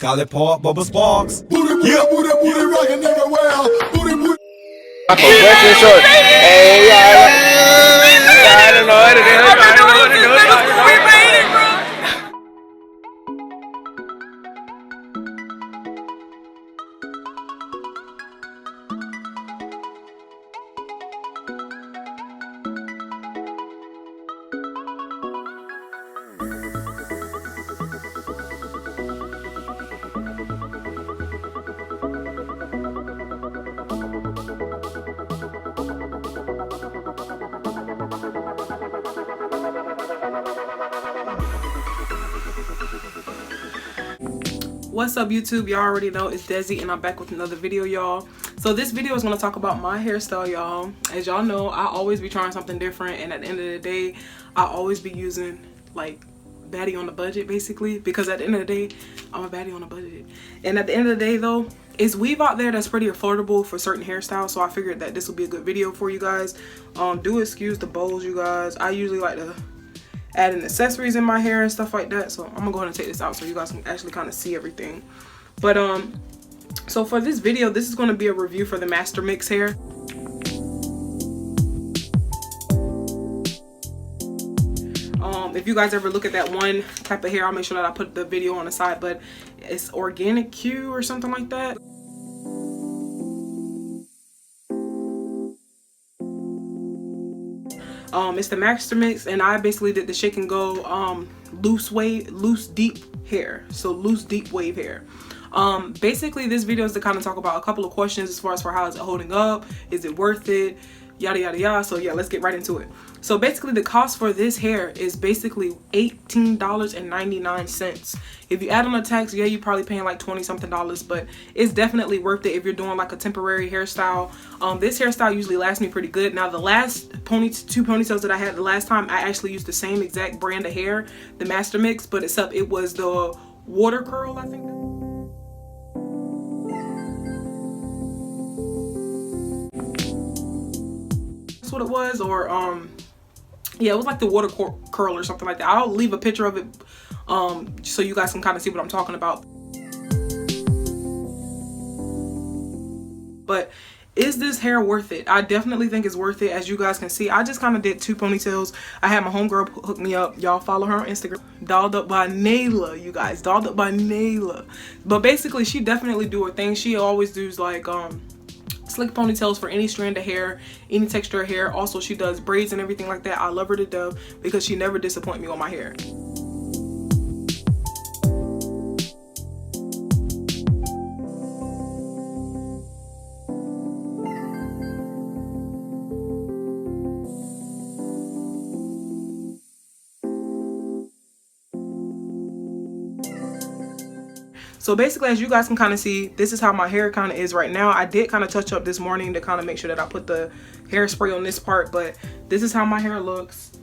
Call it Pop Bubba Sparks. Booty, booty, booty, booty, rockin' everywhere. Booty, booty. Short. Hey, I don't know what to do. I don't know what to do. What's up YouTube? Y'all already know it's Desi and I'm back with another video, y'all. So this video is going to talk about my hairstyle, y'all. As y'all know, I always be trying something different, and at the end of the day I always be using like baddie on the budget, basically, because at the end of the day I'm a baddie on a budget. And at the end of the day though, it's weave out there that's pretty affordable for certain hairstyles, so I figured that this will be a good video for you guys. Do excuse the bows, you guys. I usually like to add in accessories in my hair and stuff like that, so I'm gonna go ahead and take this out so you guys can actually kind of see everything. But so for this video, this is going to be a review for the Mastermix hair. If you guys ever look at that one type of hair, I'll make sure that I put the video on the side, but it's Organic Q or something like that. It's the Mastermix, and I basically did the shake and go loose deep hair, so loose deep wave hair. Basically this video is to kind of talk about a couple of questions as far as for how is it holding up, is it worth it, yada yada yada. So yeah, let's get right into it. So basically the cost for this hair is basically $18.99. If you add on the tax, yeah, you're probably paying like 20 something dollars, but it's definitely worth it if you're doing like a temporary hairstyle. This hairstyle usually lasts me pretty good. Now the last two ponytails that I had the last time, I actually used the same exact brand of hair, the Mastermix, but except it was the water curl, I think. That's what it was, or yeah, it was like the water curl or something like that. I'll leave a picture of it so you guys can kind of see what I'm talking about. But is this hair worth it? I definitely think it's worth it. As you guys can see, I just kind of did two ponytails. I had my homegirl hook me up. Y'all follow her on Instagram. Dolled Up by Nayla, you guys. Dolled Up by Nayla. But basically, she definitely do her thing. She always does like slick ponytails for any strand of hair, any texture of hair. Also, she does braids and everything like that. I love her to death because she never disappoints me on my hair. So basically, as you guys can kind of see, this is how my hair kind of is right now. I did kind of touch up this morning to kind of make sure that I put the hairspray on this part, but this is how my hair looks.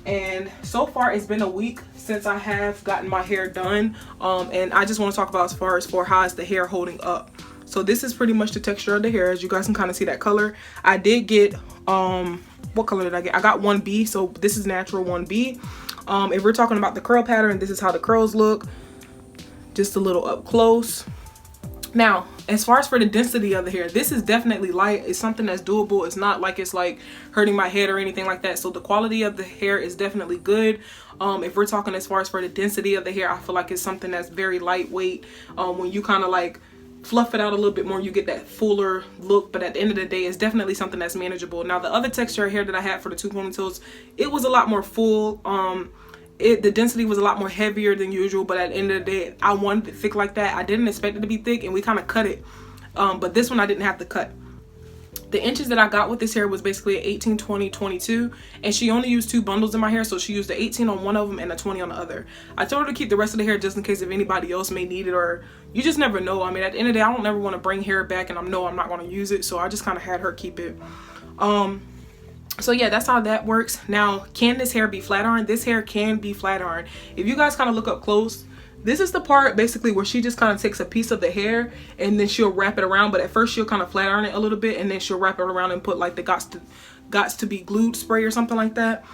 And so far it's been a week since I have gotten my hair done, and I just want to talk about as far as for how is the hair holding up. So this is pretty much the texture of the hair. As you guys can kind of see that color. I did get what color did I get? I got 1B, so this is natural 1B. If we're talking about the curl pattern, this is how the curls look, just a little up close. Now as far as for the density of the hair, this is definitely light. It's something that's doable. It's not like it's like hurting my head or anything like that. So the quality of the hair is definitely good. If we're talking as far as for the density of the hair, I feel like it's something that's very lightweight. When you kind of like fluff it out a little bit more, you get that fuller look, but at the end of the day, it's definitely something that's manageable. Now the other texture of hair that I had for the two ponytails, it was a lot more full. The density was a lot more heavier than usual, but at the end of the day, I wanted it thick like that. I didn't expect it to be thick, and we kind of cut it. But this one I didn't have to cut. The inches that I got with this hair was basically 18, 20, 22, and she only used 2 bundles in my hair, so she used the 18 on one of them and a 20 on the other. I told her to keep the rest of the hair just in case if anybody else may need it, or you just never know. I mean, at the end of the day, I don't ever want to bring hair back and I know I'm not going to use it, so I just kind of had her keep it. So yeah, that's how that works. Now, can this hair be flat iron? This hair can be flat iron. If you guys kind of look up close, this is the part basically where she just kind of takes a piece of the hair and then she'll wrap it around. But at first she'll kind of flat iron it a little bit, and then she'll wrap it around and put like the got to be glued spray or something like that.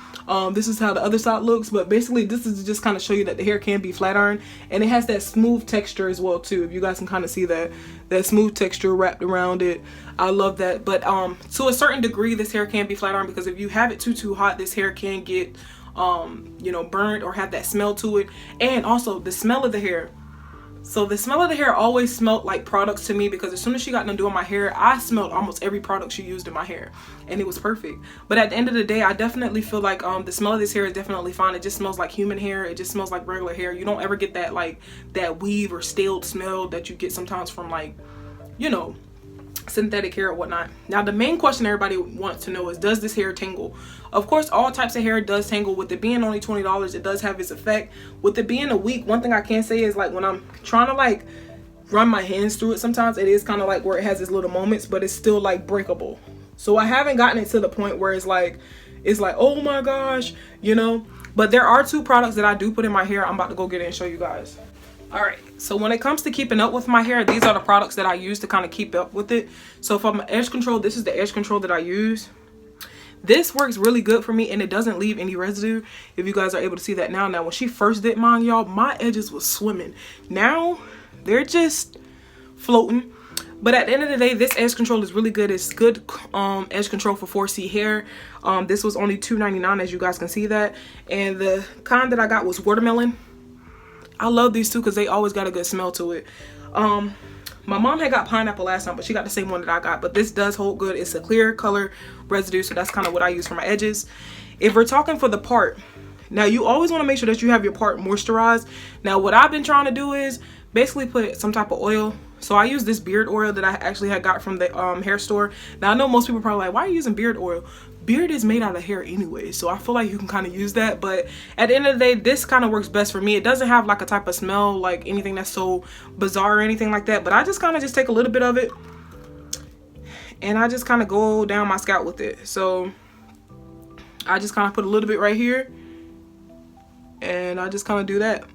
This is how the other side looks, but basically this is to just kind of show you that the hair can be flat iron, and it has that smooth texture as well too. If you guys can kind of see that smooth texture wrapped around it, I love that. But to a certain degree, this hair can be flat iron, because if you have it too hot, this hair can get you know, burnt or have that smell to it. And also the smell of the hair. So the smell of the hair always smelled like products to me, because as soon as she got done doing my hair, I smelled almost every product she used in my hair, and it was perfect. But at the end of the day, I definitely feel like the smell of this hair is definitely fine. It just smells like human hair. It just smells like regular hair. You don't ever get that like that weave or stale smell that you get sometimes from, like, you know, synthetic hair or whatnot. Now the main question everybody wants to know is, does this hair tangle? Of course, all types of hair does tangle. With it being only $20, it does have its effect. With it being a week, one thing I can say is, like, when I'm trying to like run my hands through it, sometimes it is kind of like where it has its little moments, but it's still like breakable. So I haven't gotten it to the point where it's like oh my gosh, you know. But there are 2 products that I do put in my hair. I'm about to go get it and show you guys. All right, so when it comes to keeping up with my hair, these are the products that I use to kind of keep up with it. So for my edge control, this is the edge control that I use. This works really good for me, and it doesn't leave any residue, if you guys are able to see that now. Now when she first did mine, y'all, my edges was swimming. Now they're just floating. But at the end of the day, this edge control is really good. It's good edge control for 4C hair. This was only $2.99, as you guys can see that. And the kind that I got was watermelon. I love these two because they always got a good smell to it. My mom had got pineapple last time, but she got the same one that I got. But this does hold good. It's a clear color residue, so that's kind of what I use for my edges. If we're talking for the part, now you always want to make sure that you have your part moisturized. Now what I've been trying to do is basically put some type of oil. So I use this beard oil that I actually had got from the hair store. Now I know most people are probably like, why are you using beard oil? Beard is made out of hair anyway, so I feel like you can kind of use that. But at the end of the day, this kind of works best for me. It doesn't have like a type of smell, like anything that's so bizarre or anything like that. But I just kind of just take a little bit of it, and I just kind of go down my scalp with it. So I just kind of put a little bit right here, and I just kind of do that,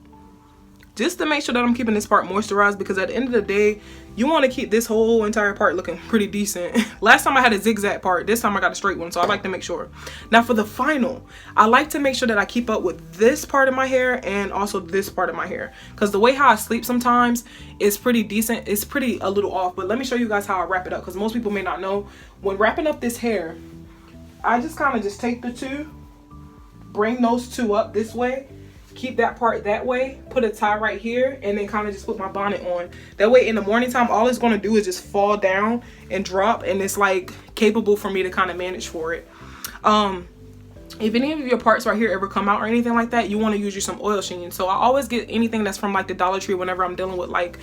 just to make sure that I'm keeping this part moisturized, because at the end of the day, you want to keep this whole entire part looking pretty decent. Last time I had a zigzag part, this time I got a straight one, so I like to make sure. Now for the final, I like to make sure that I keep up with this part of my hair and also this part of my hair, because the way how I sleep sometimes is pretty decent. It's pretty a little off, but let me show you guys how I wrap it up, because most people may not know. When wrapping up this hair, I just kind of just take the two, bring those two up this way, keep that part that way, put a tie right here, and then kind of just put my bonnet on. That way in the morning time, all it's going to do is just fall down and drop, and it's like capable for me to kind of manage for it. If any of your parts right here ever come out or anything like that, you want to use you some oil sheen. So I always get anything that's from like the Dollar Tree whenever I'm dealing with like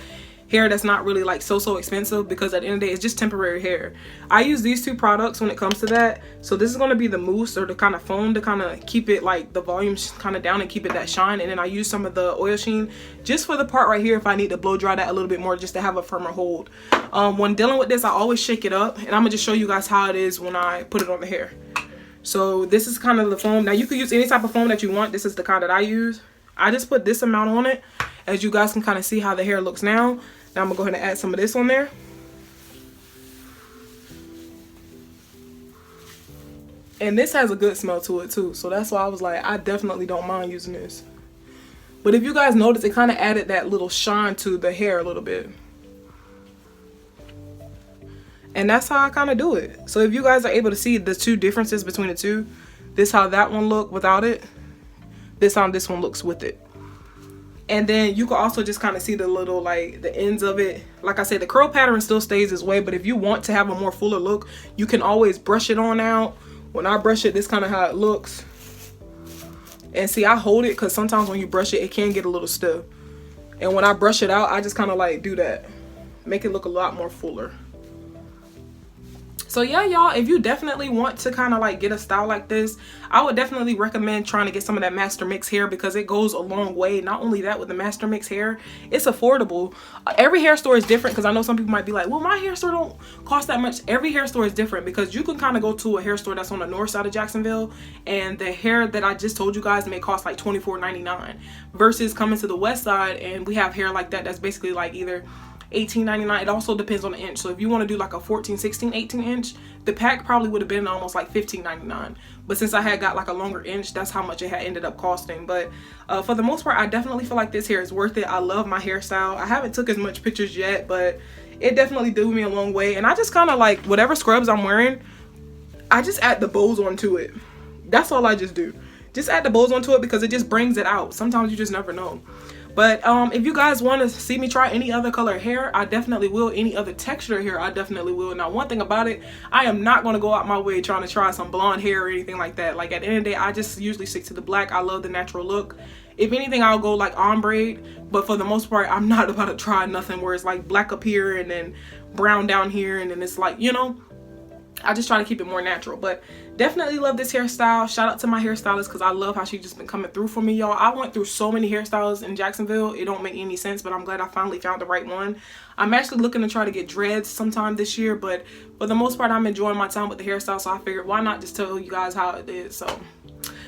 hair that's not really like so expensive, because at the end of the day, it's just temporary hair. I use these 2 products when it comes to that. So this is going to be the mousse, or the kind of foam, to kind of keep it like the volume kind of down and keep it that shine. And then I use some of the oil sheen just for the part right here if I need to blow dry that a little bit more, just to have a firmer hold. When dealing with this, I always shake it up, and I'm gonna just show you guys how it is when I put it on the hair. So this is kind of the foam. Now you could use any type of foam that you want. This is the kind that I use. I just put this amount on it, as you guys can kind of see how the hair looks now. Now I'm gonna go ahead and add some of this on there. And this has a good smell to it too, so that's why I was like, I definitely don't mind using this. But if you guys notice, it kind of added that little shine to the hair a little bit. And that's how I kind of do it. So if you guys are able to see the 2 differences between the 2, this how that one look without it, this how this one looks with it. And then you can also just kind of see the little, like, the ends of it. Like I said, the curl pattern still stays this way, but if you want to have a more fuller look, you can always brush it on out. When I brush it, this kind of how it looks. And see, I hold it because sometimes when you brush it, it can get a little stiff. And when I brush it out, I just kind of like do that. Make it look a lot more fuller. So yeah, y'all, if you definitely want to kind of like get a style like this, I would definitely recommend trying to get some of that Master Mix hair, because it goes a long way. Not only that, with the Master Mix hair, it's affordable. Every hair store is different, because I know some people might be like, well, my hair store don't cost that much. Every hair store is different, because you can kind of go to a hair store that's on the north side of Jacksonville, and the hair that I just told you guys may cost like $24.99, versus coming to the west side and we have hair like that that's basically like either $18.99. It also depends on the inch. So if you want to do like a 14, 16, 18 inch, the pack probably would have been almost like $15.99. But since I had got like a longer inch, that's how much it had ended up costing. But for the most part, I definitely feel like this hair is worth it. I love my hairstyle. I haven't took as much pictures yet, but it definitely did me a long way. And I just kind of like whatever scrubs I'm wearing, I just add the bows onto it. That's all I just do. Just add the bows onto it because it just brings it out. Sometimes you just never know. But if you guys want to see me try any other color hair, I definitely will. Any other texture hair, I definitely will. Now, one thing about it, I am not going to go out my way trying to try some blonde hair or anything like that. Like at the end of the day, I just usually stick to the black. I love the natural look. If anything, I'll go like ombre. But for the most part, I'm not about to try nothing where it's like black up here and then brown down here. And then it's like, you know, I just try to keep it more natural. But definitely love this hairstyle. Shout out to my hairstylist because I love how she just been coming through for me, y'all. I went through so many hairstyles in Jacksonville. It don't make any sense, but I'm glad I finally found the right one. I'm actually looking to try to get dreads sometime this year, but for the most part, I'm enjoying my time with the hairstyle, so I figured why not just tell you guys how it is. So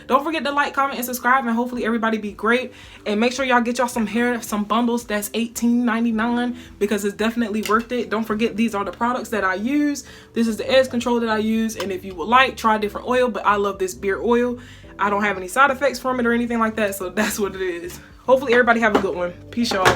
don't forget to like, comment, and subscribe, and hopefully everybody be great. And make sure y'all get y'all some hair, some bundles that's $18.99 because it's definitely worth it. Don't forget these are the products that I use. This is the edge control that I use, and if you would like, try a different oil, but I love this beard oil. I don't have any side effects from it or anything like that, so that's what it is. Hopefully everybody have a good one. Peace, y'all.